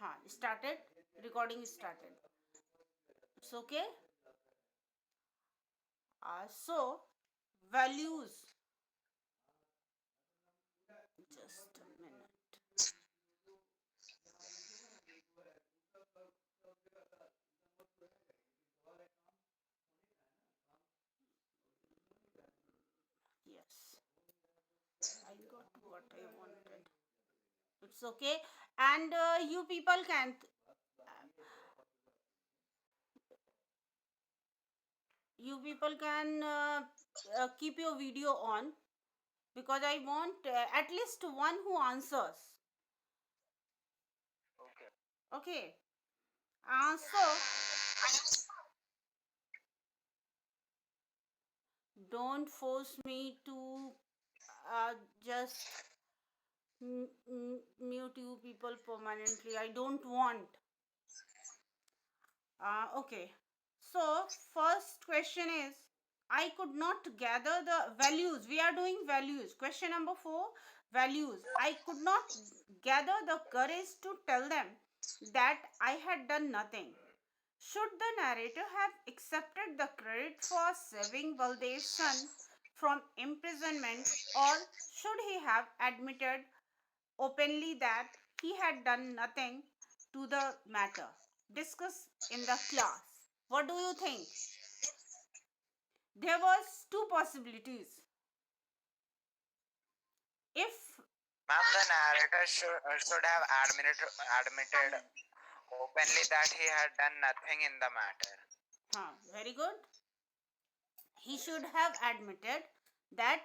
हाँ, started. Recording is started. It's okay. So values. Just a minute. Yes, I got what I wanted. It's okay. And you people can keep your video on, because I want at least one who answers. Okay. So don't force me to just mute you people permanently. I don't want. Okay. So first question is, I could not gather the values. We are doing values. Question number 4, values. I could not gather the courage to tell them that I had done nothing. Should the narrator have accepted the credit for saving Baldev's son from imprisonment, or should he have admitted openly that he had done nothing to the matter? Discuss in the class. What do you think? There was two possibilities. If Ma'am, the narrator should have admitted openly that he had done nothing in the matter. very good. He should have admitted that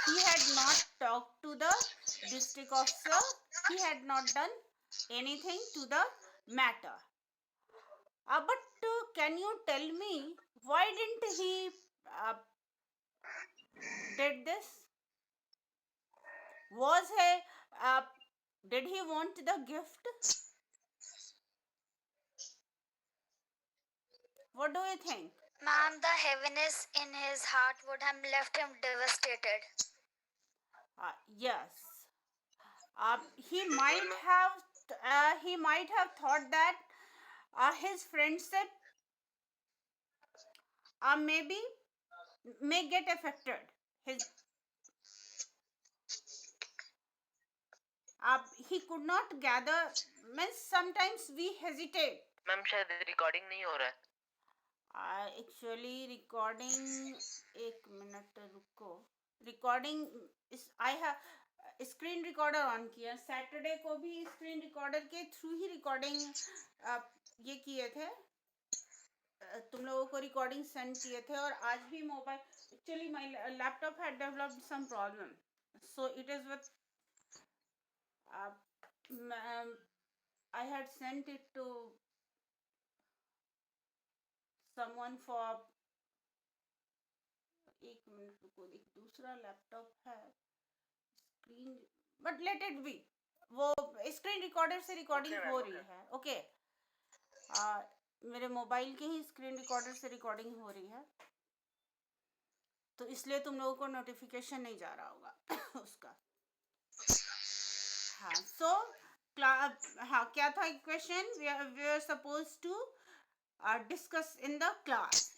he had not talked to the district officer, he had not done anything to the matter. But can you tell me why didn't he uh, did this? Was he did he want the gift? What do you think? Ma'am, the heaviness in his heart would have left him devastated. Yes. He might have thought that his friendship maybe may get affected. His he could not gather. Means sometimes we hesitate. Ma'am शायद recording नहीं हो रहा है. Actually recording, एक minute रुको. Recording is I have screen recorder on किया. Saturday को भी स्क्रीन रिकॉर्डर के थ्रू ही रिकॉर्डिंग ये किए थे. तुम लोगों को रिकॉर्डिंग सेंड किए थे. और आज भी mobile, actually my laptop had developed some problem, so it is with I had sent it to someone for. एक मिनट रुको, एक दूसरा लैपटॉप है screen, but let it be. वो स्क्रीन रिकॉर्डर से रिकॉर्डिंग हो रही है. ओके. मेरे मोबाइल के ही स्क्रीन रिकॉर्डर से रिकॉर्डिंग हो रही है, तो इसलिए तुम लोगों को नोटिफिकेशन नहीं जा रहा होगा उसका. हाँ. सो हाँ, क्या था question? We are suppose to discuss in the class.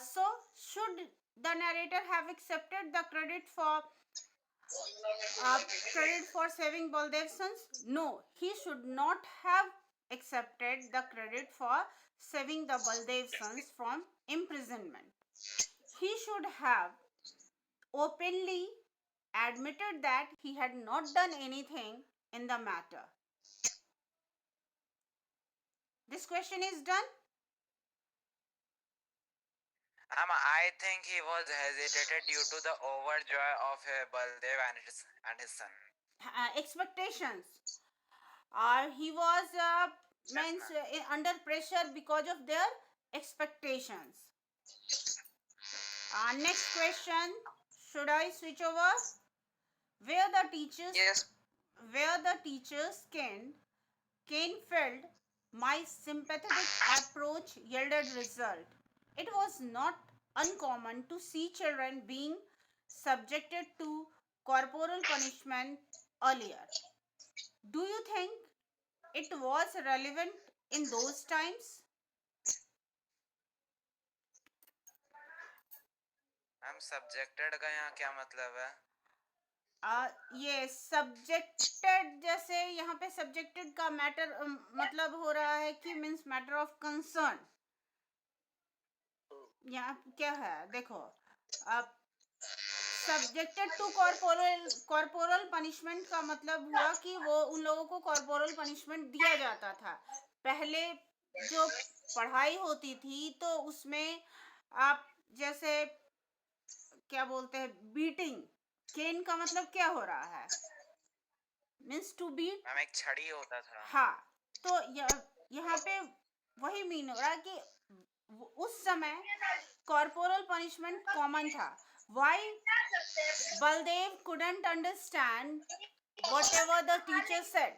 So should the narrator have accepted the credit for saving Baldev's sons? No, he should not have accepted the credit for saving the Baldev sons from imprisonment. He should have openly admitted that he had not done anything in the matter. This question is done. I think he was hesitated due to the overjoy of Baldev and his son. Expectations. He was under pressure because of their expectations. Next question. Should I switch over? Where the teachers? Yes. Where the teachers Kane felt my sympathetic approach yielded result. It was not uncommon to see children being subjected to corporal punishment earlier. Do you think it was relevant in those times? Ma'am subjected का यहाँ क्या मतलब है? ये subjected, जैसे यहाँ पे subjected का मैटर मतलब हो रहा है कि मीन्स मैटर ऑफ कंसर्न। यहाँ क्या है देखो, अब सब्जेक्टेड टू कॉर्पोरल पनिशमेंट का मतलब हुआ कि वो उन लोगों को कॉर्पोरल पनिशमेंट दिया जाता था। पहले जो पढ़ाई होती थी तो उसमें आप जैसे क्या बोलते हैं, बीटिंग, केन का मतलब क्या हो रहा है, मीन्स टू बीट। मैम एक छड़ी होता था। हाँ, तो यहाँ पे वही मीन हो रहा है कि उस समय कॉर्पोरल पनिशमेंट कॉमन था। Why Baldev couldn't understand whatever the teacher said,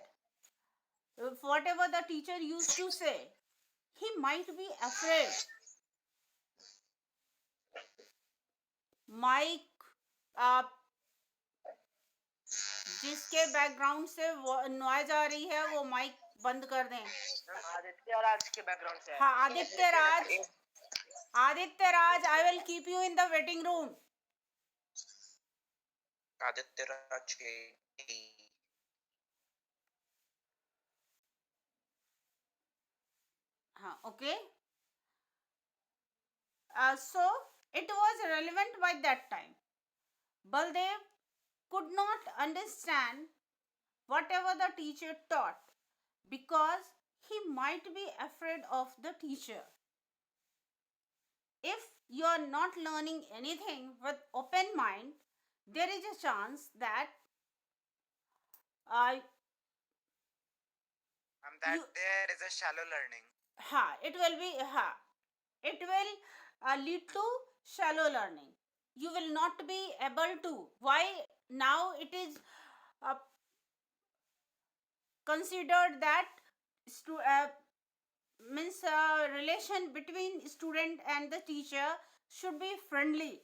whatever the teacher used to say. He might be afraid. Mic आप जिसके बैकग्राउंड से नॉइज आ रही है वो माइक बंद कर दें। आदित्य राज के बैकग्राउंड से। हाँ, Aditya Raj, I will keep you in the waiting room. Aditya Raj के हाँ, okay. So it was relevant by that time. Baldev could not understand whatever the teacher taught because he might be afraid of the teacher. If you are not learning anything with open mind, there is a chance that there is a shallow learning. it will lead to shallow learning. You will not be able to. Why now it is considered that means relation between student and the teacher should be friendly.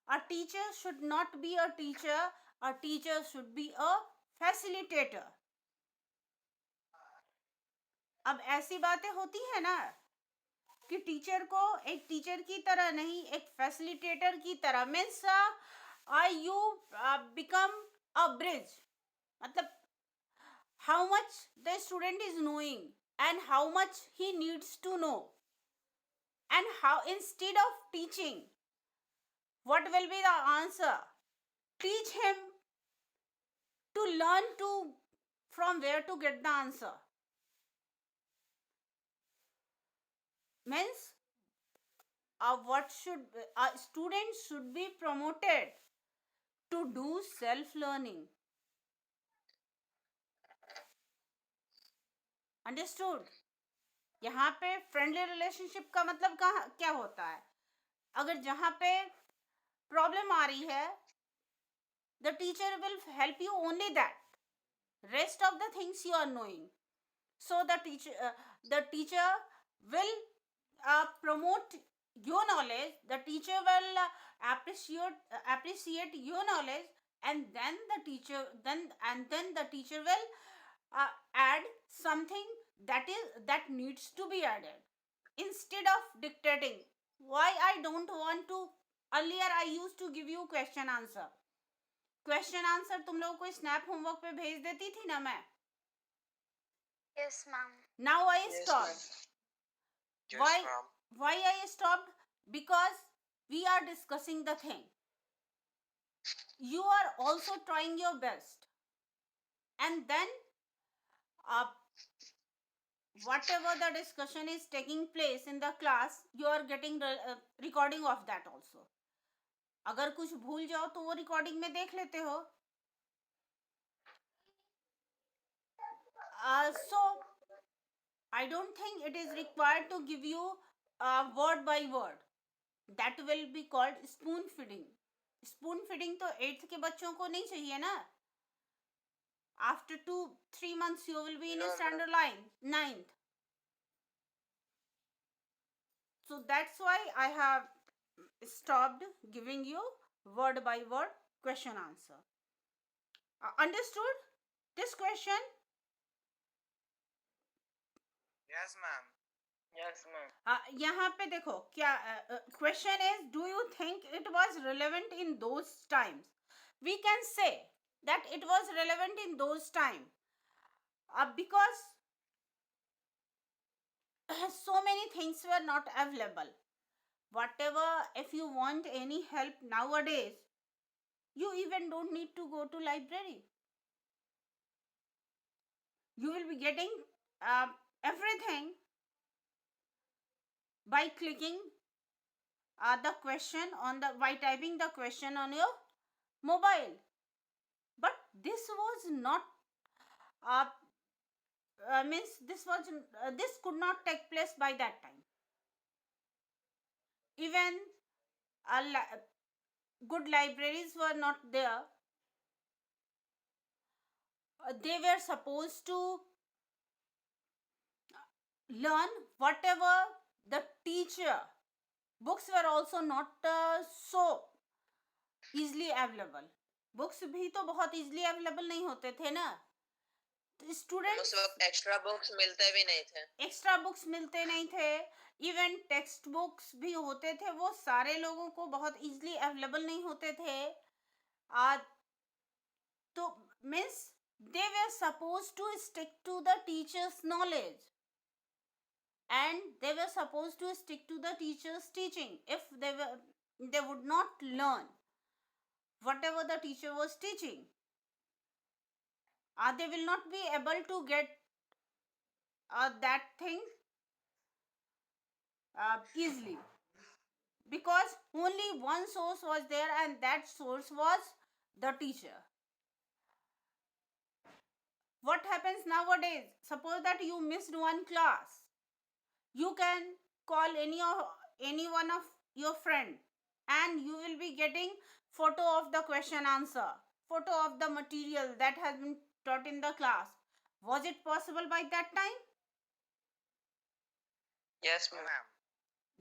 A teacher should not be a teacher. A teacher should be a facilitator. अब ऐसी बातें होती है ना कि teacher को एक teacher की तरह नहीं, एक फैसिलिटेटर की तरह, means you become a bridge. मतलब how much the student is knowing and how much he needs to know, and how instead of teaching what will be the answer, teach him to learn to from where to get the answer. Means what should students should be promoted to do self learning. Understood? यहाँ पे friendly relationship का मतलब क्या होता है? अगर जहाँ पे प्रॉब्लम आ रही है, the teacher will help you only that. Rest of the things you are knowing. So the teacher will promote your knowledge. The teacher will appreciate your knowledge, and then the teacher will add something that needs to be added instead of dictating. Why I don't want to? Earlier I used to give you question answer तुम लोगों को snap homework पे भेज देती थी ना मैं। Yes, ma'am. Now I stopped. Why I stopped? Because we are discussing the thing. You are also trying your best, and then whatever the discussion is taking place in the class, you are getting recording of that also. अगर कुछ भूल जाओ तो वो recording में देख लेते हो। So I don't think it is required to give you word by word. That will be called spoon feeding. Spoon feeding तो 8th के बच्चों को नहीं चाहिए ना। After 2-3 months you will be in a standard 9th. So that's why I have stopped giving you word by word question answer. Understood? This question Yes, ma'am. Yes, ma'am. यहाँ पे देखो क्या question is, do you think it was relevant in those times? We can say that it was relevant in those time because so many things were not available. Whatever, if you want any help nowadays, you even don't need to go to library. You will be getting everything by clicking the question on the by typing the question on your mobile. But this was not uh, means this could not take place by that time. Even good libraries were not there. They were supposed to learn whatever the teacher. Books were also not so easily available. Books भी तो बहुत easily available नहीं होते थे ना. Students उस वक्त extra books मिलते भी नहीं थे. एक्स्ट्रा बुक्स मिलते नहीं थे. इवन टेक्स्ट बुक्स भी होते थे, वो सारे लोगों को बहुत इजीली अवेलेबल नहीं होते थे. तो means they were suppose to stick to the teachers knowledge and they were supposed to stick to the teacher's teaching. If they would not learn whatever the teacher was teaching, they will not be able to get that thing easily, because only one source was there and that source was the teacher. What happens nowadays? Suppose that you missed one class, you can call any one of your friend and you will be getting photo of the question answer, photo of the material that has been taught in the class. Was it possible by that time? Yes, ma'am.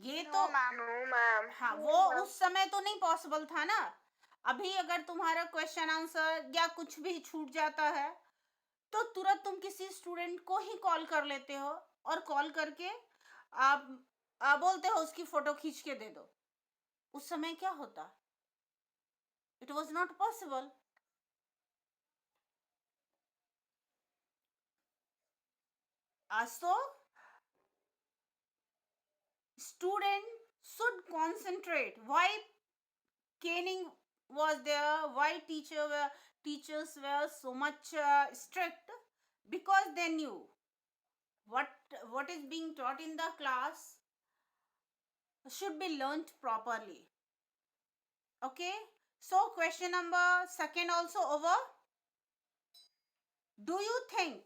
ये No, तो ma'am. No, ma'am. हाँ, वो उस समय तो नहीं possible था ना. अभी अगर तुम्हारा क्वेश्चन आंसर या कुछ भी छूट जाता है तो तुरंत तुम किसी स्टूडेंट को ही कॉल कर लेते हो और कॉल करके आप बोलते हो उसकी फोटो खींच के दे दो. उस समय क्या होता? It was not possible. So student should concentrate. Why caning was there? Why teachers were so much strict? Because they knew what is being taught in the class should be learnt properly. Okay, so question number second also over. Do you think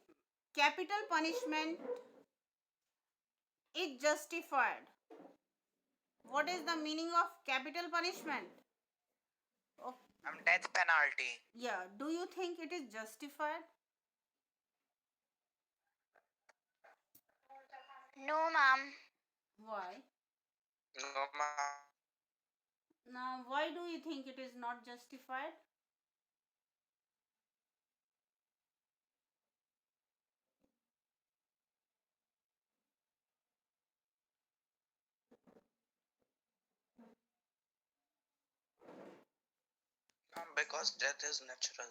capital punishment is justified? What is the meaning of capital punishment? Death penalty. Yeah, do you think it is justified? No, ma'am. Why? No, ma'am. Now, why do you think it is not justified? Because death is natural.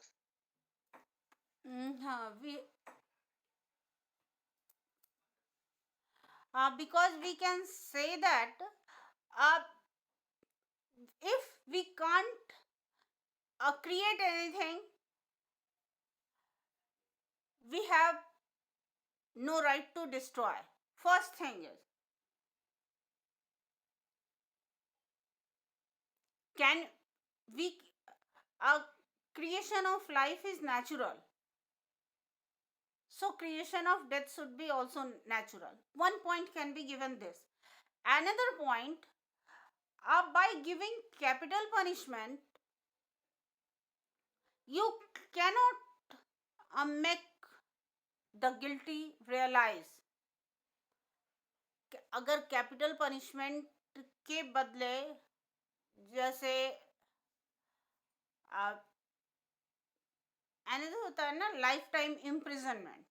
Because we can say that if we can't create anything, we have no right to destroy. First thing is, can we creation of life is natural, so creation of death should be also natural. One point can be given this. Another point, by giving capital punishment, you cannot make the guilty realize. अगर capital punishment के बदले जैसे होता है ना, life time imprisonment.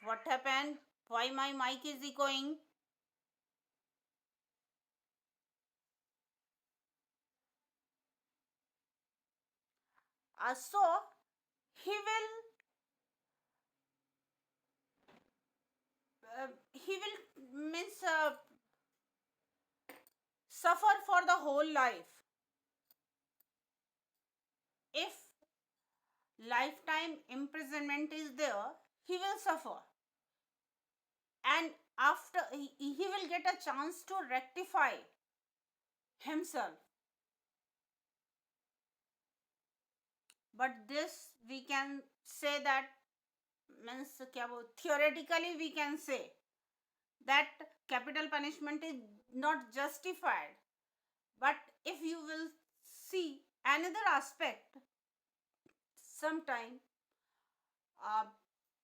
What happened? Why my mic is echoing? So he will means suffer for the whole life. If lifetime imprisonment is there, he will suffer, and after he will get a chance to rectify himself. But this we can say that means क्या वो theoretically we can say that capital punishment is not justified. But if you will see another aspect, sometime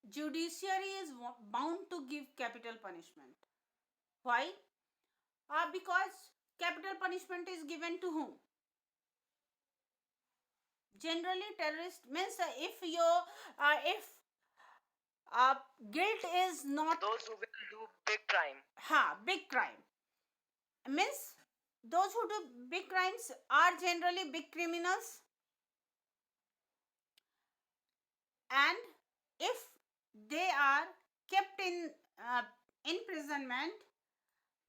judiciary is bound to give capital punishment. Why? Because capital punishment is given to whom? Generally terrorist means if guilt is not Those who will do big crime. big crime means those who do big crimes are generally big criminals, and if they are kept in imprisonment,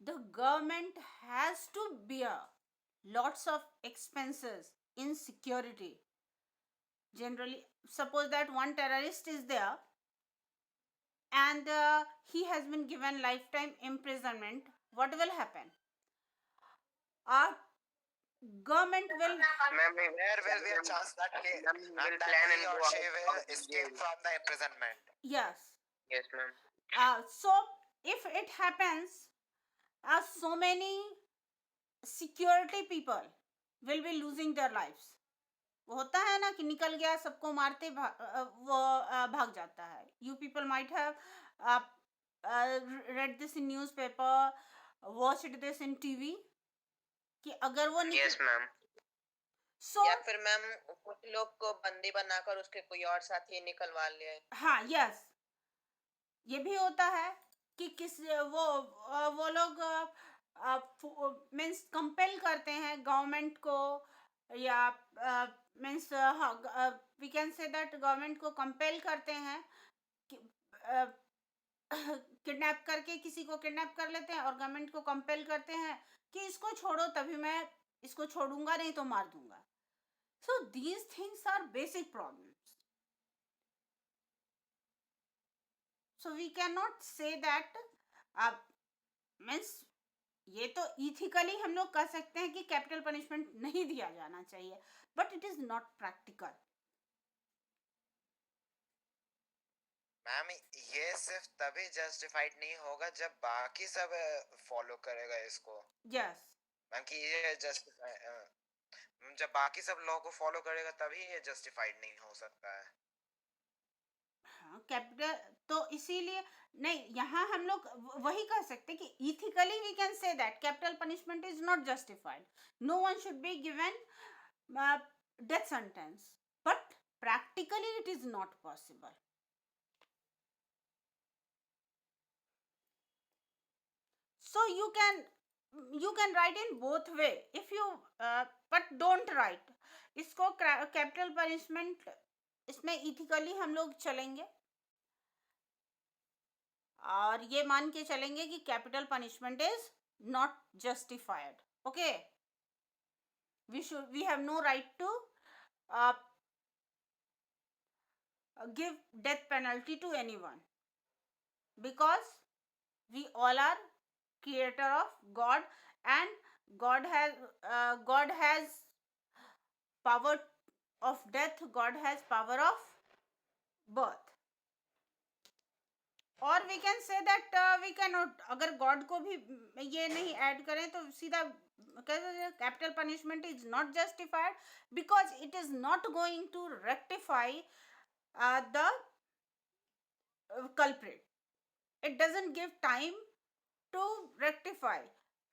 the government has to bear lots of expenses in security. Generally, suppose that one terrorist is there and he has been given lifetime imprisonment. What will happen? Our government will Where will be a chance that he will plan and or go she out will of the escape jail. from the imprisonment? yes. Yes, ma'am. So if it happens, so many security people will be losing their lives. वो होता है ना कि निकल गया सबको मारते वो भाग जाता है. You people might have read this in newspaper, watched this in TV कि अगर वो Yes, ma'am. so या फिर मैम कुछ लोग को बंदी बनाकर उसके कोई और साथी निकलवा ले. हाँ यस, ये भी होता है कि किस वो लोग मीन्स कंपेल करते हैं गवर्नमेंट को, या means we can say that government को कंपेल करते हैं कि किडनैप करके किसी को किडनैप कर लेते हैं और गवर्नमेंट को कंपेल करते हैं कि इसको छोड़ो, तभी मैं इसको छोड़ूंगा, नहीं तो मार दूंगा. So these things are basic problems. So we cannot say that means ये तो इथिकली हम लोग कह सकते हैं कि कैपिटल पनिशमेंट नहीं दिया जाना चाहिए, but it is not practical. Ma'am ये सिर्फ तभी जस्टिफाइड नहीं होगा जब बाकी सब फॉलो करेगा इसको. यस मैम कि ये जब बाकी सब लॉ को फॉलो करेगा तभी ये जस्टिफाइड नहीं हो सकता है. हाँ कैपिटल तो इसीलिए नहीं, यहाँ हम लोग वही कह सकते हैं कि ethically we can say that capital punishment is not justified. No one should be given death sentence, but practically it is not possible. So you can write in both way if you but don't write इसको capital punishment, इसमें ethically हम लोग चलेंगे और ये मान के चलेंगे कि capital punishment is not justified. Okay, we have no right to give death penalty to anyone, because we all are creator of God, and God has power of death, God has power of birth. और we can say that we cannot, अगर God को भी ये नहीं add करें तो सीधा capital punishment is not justified because it is not going to rectify the culprit. It doesn't give time to rectify.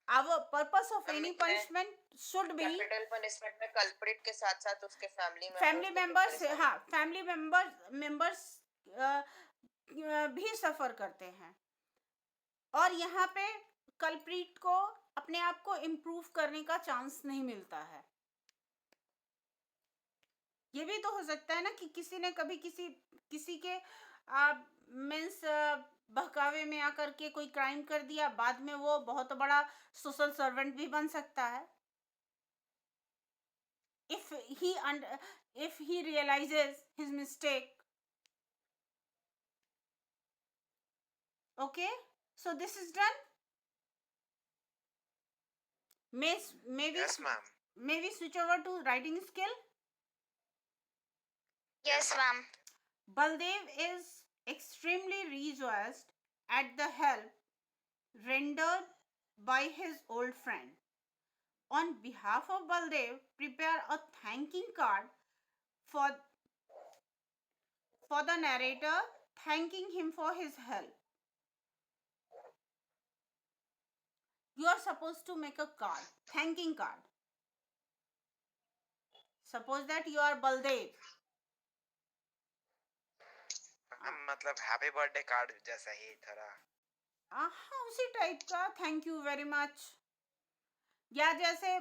Our purpose of any punishment should be capital punishment में culprit के साथ-साथ उसके family members. हाँ, family members भी सफर करते हैं, और यहाँ पे कल्प्रीट को अपने आप को इम्प्रूव करने का चांस नहीं मिलता है। ये भी तो हो सकता है ना कि किसी ने कभी किसी किसी के मीन्स बहकावे में आकर के कोई क्राइम कर दिया, बाद में वो बहुत बड़ा सोशल सर्वेंट भी बन सकता है। if he and if he realizes his mistake. Okay, so this is done. Maybe Yes, ma'am. maybe switch over to writing skill. Yes, ma'am. Baldev is extremely rejoiced at the help rendered by his old friend. On behalf of Baldev, prepare a thanking card for the narrator, thanking him for his help. You are supposed to make a card, thanking card. Suppose that you are Baldev. मतलब happy birthday card जैसा ही थोड़ा। हाँ, उसी type का thank you very much. या जैसे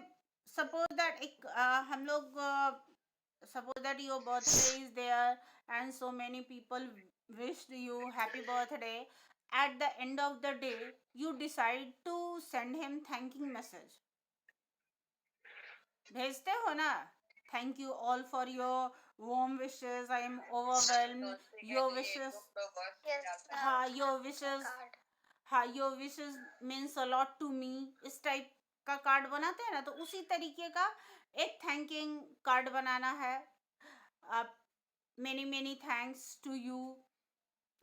suppose that एक हम लोग suppose that your birthday is there and so many people wished you happy birthday. At the end of the day, you decide to send him thanking message. भेजते हो ना, thank you all for your warm wishes. I am overwhelmed. Your wishes, Yes, हाँ, ma'am. your wishes, Card. हाँ, your wishes means a lot to me. इस type का card बनाते हैं ना, तो उसी तरीके का एक थैंकिंग कार्ड बनाना है। Many thanks to you.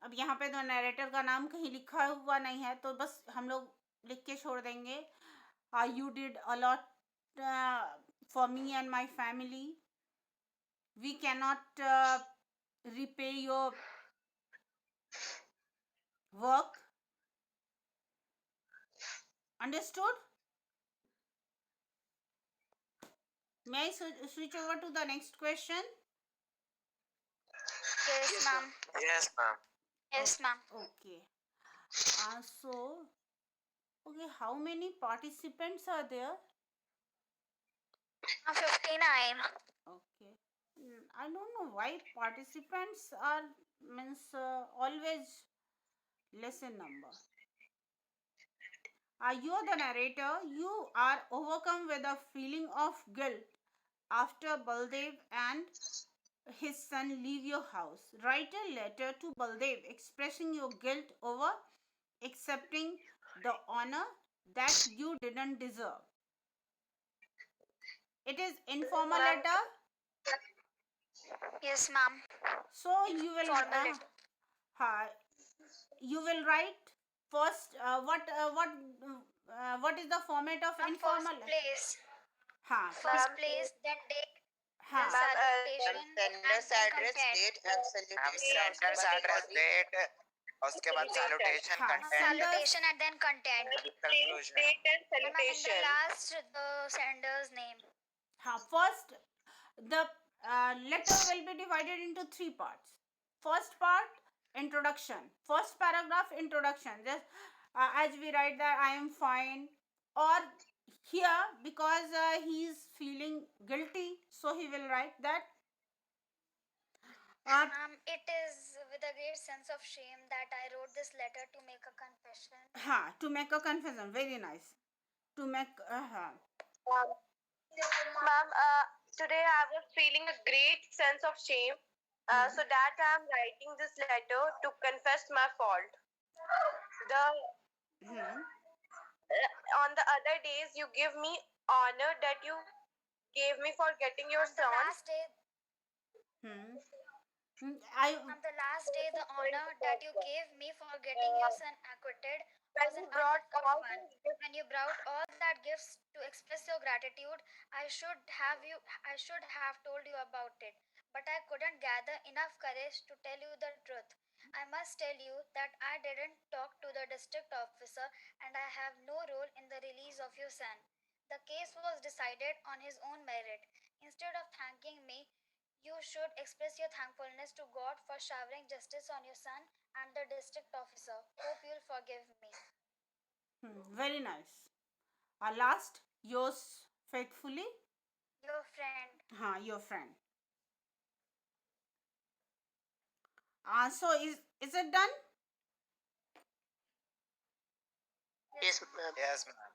अब यहाँ पे तो नरेटर का नाम कहीं लिखा हुआ नहीं है, तो बस हम लोग लिख के छोड़ देंगे, you did a lot for me and my family. We cannot repay your work. Understood? May I switch over to the next question? Yes, ma'am. Yes, ma'am. Yes, ma'am. Okay. So, okay, how many participants are there? 59. Okay. I don't know why participants are means always less in number. You are the narrator. You are overcome with a feeling of guilt after Baldev and his son leave your house. Write a letter to Baldev expressing your guilt over accepting the honor that you didn't deserve. It is informal letter, Yes, ma'am. so you will Formal letter. you will write first what is the format of informal First place. हाँ First place, then date, हाँ then salutation, and sender's then address, content. date and salutation. Senders address date, उसके बाद salutation, हाँ, content, Salutation and then content. Conclusion. Date and And in the salutation. last, the sender's name. हाँ, first the letter will be divided into three parts. First part, introduction. First paragraph, introduction. Just as we write that I am fine, or here because he is feeling guilty, so he will write that. It is with a great sense of shame that I wrote this letter to make a confession. To make a confession. Very nice. To make Ma'am, today I was feeling a great sense of shame. So that I'm writing this letter to confess my fault. The on the other days you give me honor that you gave me for getting your On the son. last day, I on the last day, the honor that you gave me for getting your son acquitted was When an you brought undeserved all one. these gifts, When you brought all that gifts to express your gratitude, I should have told you about it. But I couldn't gather enough courage to tell you the truth. I must tell you that I didn't talk to the district officer and I have no role in the release of your son. The case was decided on his own merit. Instead of thanking me, You should express your thankfulness to God for showering justice on your son and the district officer. Hope you'll forgive me. Very nice. Last, yours faithfully. Your friend. Your friend. So is it done? Yes, ma'am. Yes, ma'am.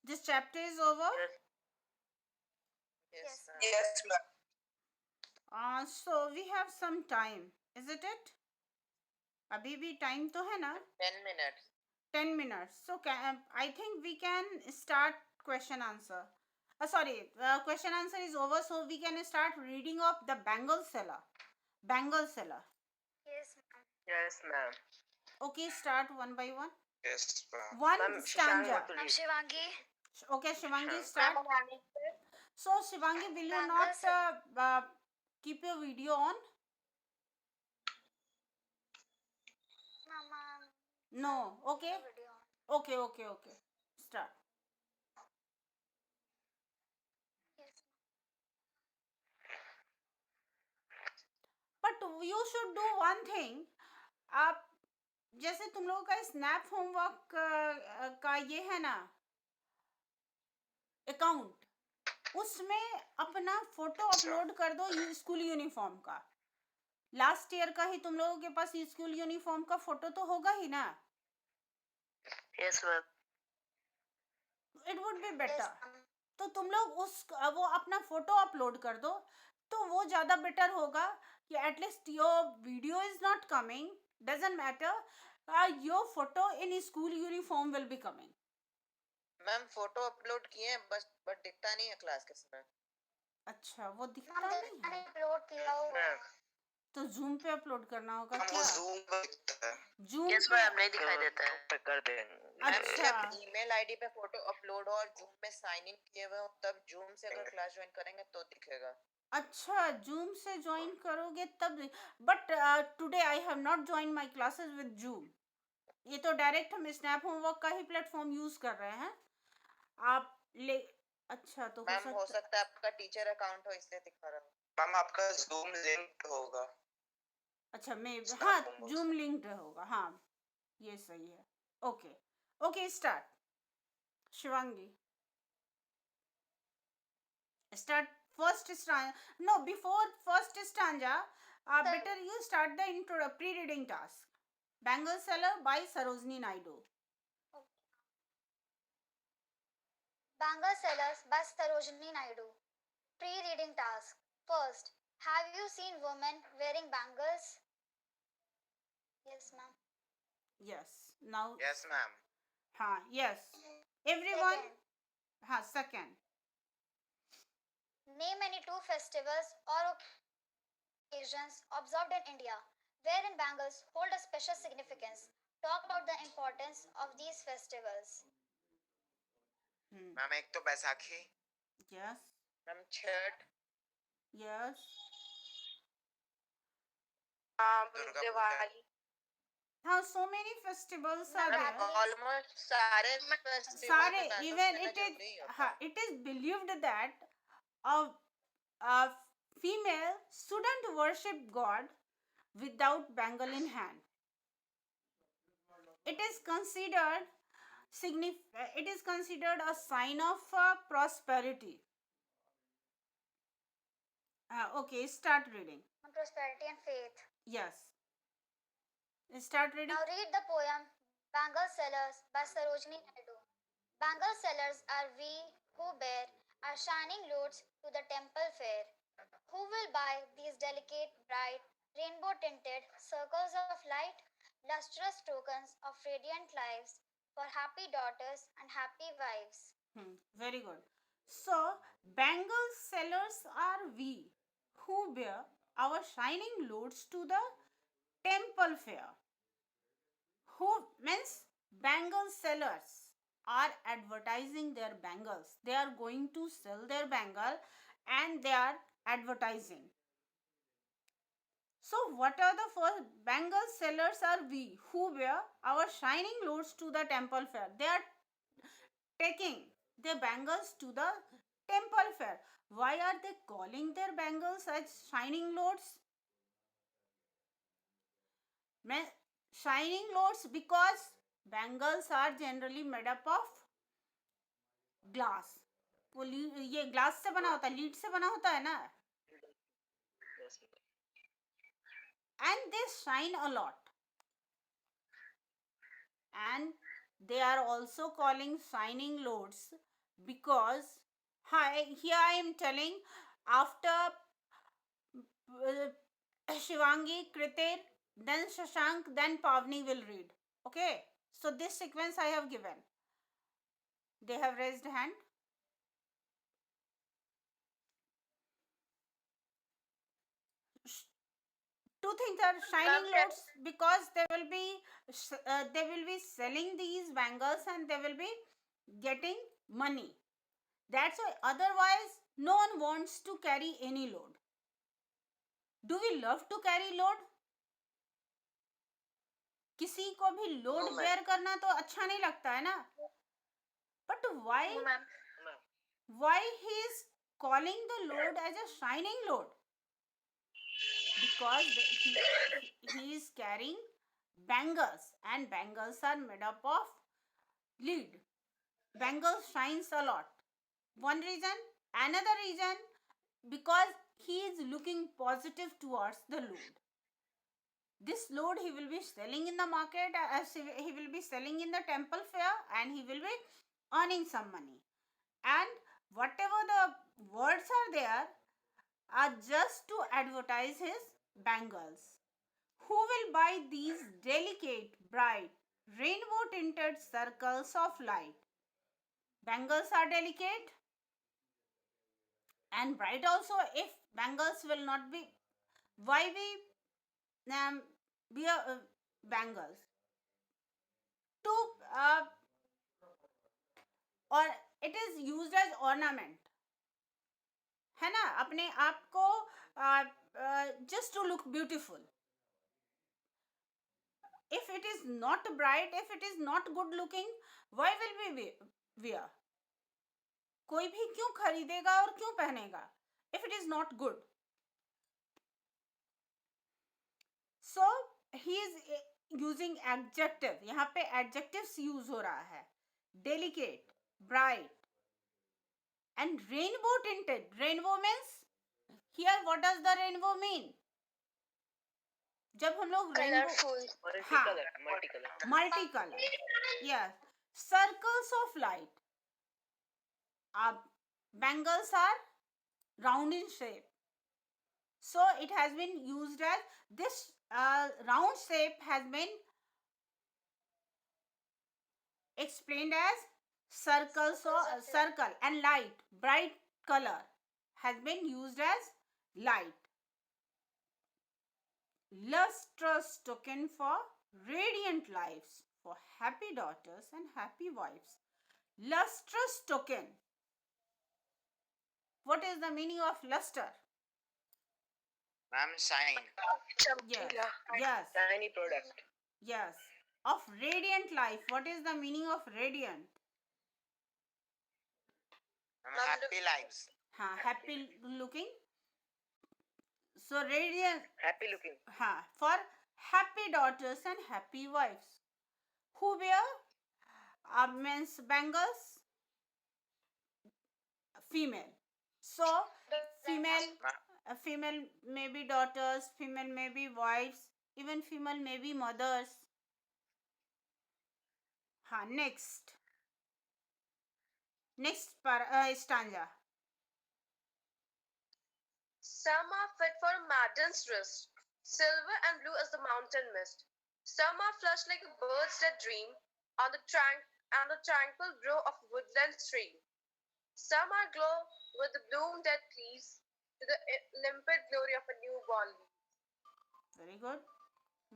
This chapter is over. Yes, ma'am. Yes, ma'am. So we have some time, isn't it? अभी भी time तो है ना? 10 minutes. 10 minutes. So I think we can start question answer. Sorry, question answer is over, so we can start reading of the Bengal seller. Bengal seller. Yes, ma'am. Yes, ma'am. Okay, start one by one. Yes, ma'am. One Ma'am, stanza. Shashank, Ma'am Shivangi. Okay, Shivangi, Shashank. start. So, Shivangi, will you Bengal not seller. keep your video on? Mama. No. Okay. Video. Okay. Start. Yes. But you should do one thing. आप जैसे तुम लोगों का snap homework का ये है ना account, उसमें अपना फोटो अपलोड कर दो स्कूल यूनिफॉर्म का. लास्ट ईयर का ही तुम लोगों के पास स्कूल यूनिफॉर्म का फोटो तो होगा ही ना. Yes, ma'am. It would be Yes, better. ma'am. तो तुम लोग वो अपना फोटो अपलोड कर दो, तो वो ज़्यादा बेटर होगा कि at least your video is not coming, doesn't matter, your photo in school uniform will be coming. Ma'am photo upload किए हैं बट दिखता नहीं है क्लास के समय. अच्छा, वो दिखता Ma'am, नहीं है. मैंने अपलोड किया हुआ है. तो जूम पे अपलोड करना होगा हमको क्या? Zoom पे दिखता है. जूम यस पे. मैम, नहीं दिखाई देता है. कर देंगे. अच्छा. जब ईमेल आईडी पे फोटो अपलोड हो और जूम में साइन इन किए हुए हो तब जूम से अगर क्लास ज्वाइन करेंगे तो दिखेगा. अच्छा, जूम से ज्वाइन करोगे तब. But today I have not join my classes with zoom. ये तो डायरेक्ट हम स्नैप होमवर्क का ही प्लेटफॉर्म यूज कर रहे हैं. आप ले. अच्छा, तो मैम हो सकता है आपका टीचर अकाउंट हो इसलिए दिखा रहा हो. मैम आपका Zoom लिंक होगा. अच्छा, मैं Snap हाँ homework जूम से. लिंक्ड होगा. हाँ, ये सही है. Okay, start. Shivangi, start first stanza. No, before first stanza, better you start the intro pre-reading task. Bengal Seller by Sarojini Naidu. Bengal Sellers by Sarojini Naidu. Pre-reading task. First, have you seen women wearing bangles? Yes, ma'am. Yes. Now. Yes, ma'am. Yes. Everyone. Second, Second. name any two festivals or occasions observed in India wherein bangles hold a special significance. Talk about the importance of these festivals. Ma'am एक तो Baisakhi. Yes. Ma'am Chhath. Yes. Durga Diwali. So many festivals are ma'am there. Almost सारे festival Sare, even it is believed that a female shouldn't worship God without bangle in hand. It is considered a sign of prosperity. Okay, start reading. Prosperity and faith. Yes. Start reading. Now read the poem Bangle Sellers by Sarojini Naidu. Bangle sellers are we who bear our shining loads to the temple fair. Who will buy these delicate, bright, rainbow-tinted circles of light, lustrous tokens of radiant lives for happy daughters and happy wives? Very good. So, bangle sellers are we who bear our shining loads to the temple fair. Who means bangle sellers are advertising their bangles. They are going to sell their bangle and they are advertising. So what are the first? Bangle sellers are we who wear our shining loads to the temple fair. They are taking their bangles to the Temple fair. Why are they calling their bangles as shining lords? Shining lords because bangles are generally made up of glass. ये glass से बना होता है, lead से बना होता है ना, and they shine a lot. And they are also calling shining lords because here I am telling after Shivangi, Kritir, then Shashank, then Pavni will read. Okay, so this sequence I have given. They have raised hand. Two things are shining lords because they will be selling these bangles and they will be getting money. That's why otherwise no one wants to carry any load. Do we love to carry load? किसी को भी load bear करना तो अच्छा नहीं लगता है ना. But why he is calling the load as a shining load? Because he is carrying bangles and bangles are made up of lead. Bangles shines a lot. One reason. Another reason, because he is looking positive towards the load. This load he will be selling in the market, as he will be selling in the temple fair, and he will be earning some money. And whatever the words are there are just to advertise his bangles. Who will buy these delicate, bright, rainbow tinted circles of light? Bangles are delicate and bright also. If bangles will not be, why we wear bangles? To or it is used as ornament, है ना, अपने आप को just to look beautiful. If it is not bright, if it is not good looking, why will we wear? कोई भी क्यों खरीदेगा और क्यों पहनेगा if it is not good? So he is using adjective. यहाँ पे adjectives use हो रहा है. Delicate, bright, and rainbow tinted. Rainbow means, here what does the rainbow mean? जब हम लोग multicolor, yes, circles of light. Bangles are round in shape, so it has been used as this round shape has been explained as circle. So circle and light, bright color has been used as light. Lustrous token for radiant lives, for happy daughters and happy wives. Lustrous token. What is the meaning of luster? Ma'am, shine. Yes. Shiny product. Yes. Of radiant life. What is the meaning of radiant? Happy lives. Happy looking. So radiant. Happy looking. For happy daughters and happy wives. Who wear men's bangles? Female. So female may be daughters, female may be wives, even female may be mothers. Next stanza. Some are fit for a maiden's wrist, silver and blue as the mountain mist. Some are flushed like a bird's dead dream on the tranquil brow of woodland stream. Some are glow with the bloom that cleaves to the limpid glory of a newborn leaf. Very good.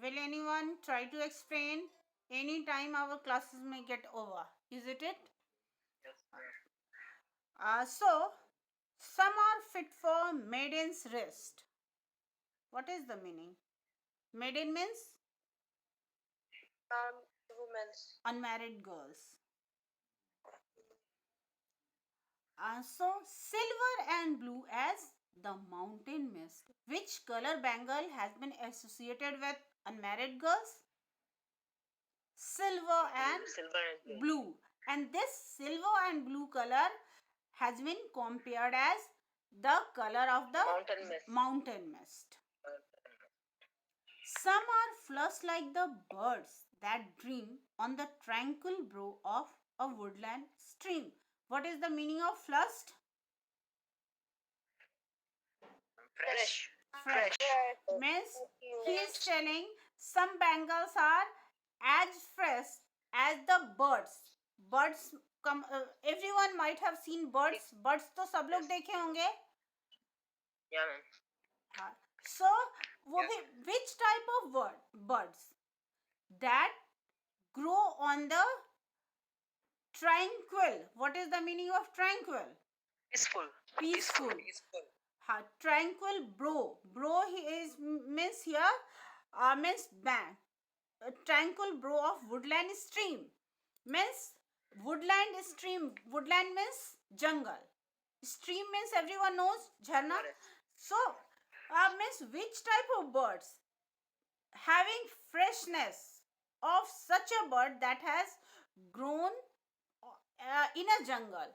Will anyone try to explain? Any time our classes may get over. Is it? So, some are fit for maiden's rest. What is the meaning? Maiden means? Women's. Unmarried girls. So silver and blue as the mountain mist. Which color bangle has been associated with unmarried girls? Silver and Silver and blue. blue. And this silver and blue color has been compared as the color of the Mountain mist. mountain mist. Some are flushed like the birds that dream on the tranquil brow of a woodland stream. What is the meaning of flushed? Fresh. Fresh. Means he is telling some bangles are as fresh as the birds. Birds come. Everyone might have seen birds. Birds तो सब लोग देखे होंगे. Yeah, ma'am. हाँ. So वो भी which type of birds that grow on the tranquil? What is the meaning of tranquil? Peaceful. Peaceful. Peaceful. हाँ, tranquil brow. Brow is means here means bank. A tranquil brow of woodland stream means woodland stream. Woodland means jungle. Stream means everyone knows jharna. So means which type of birds having freshness of such a bird that has grown in a jungle.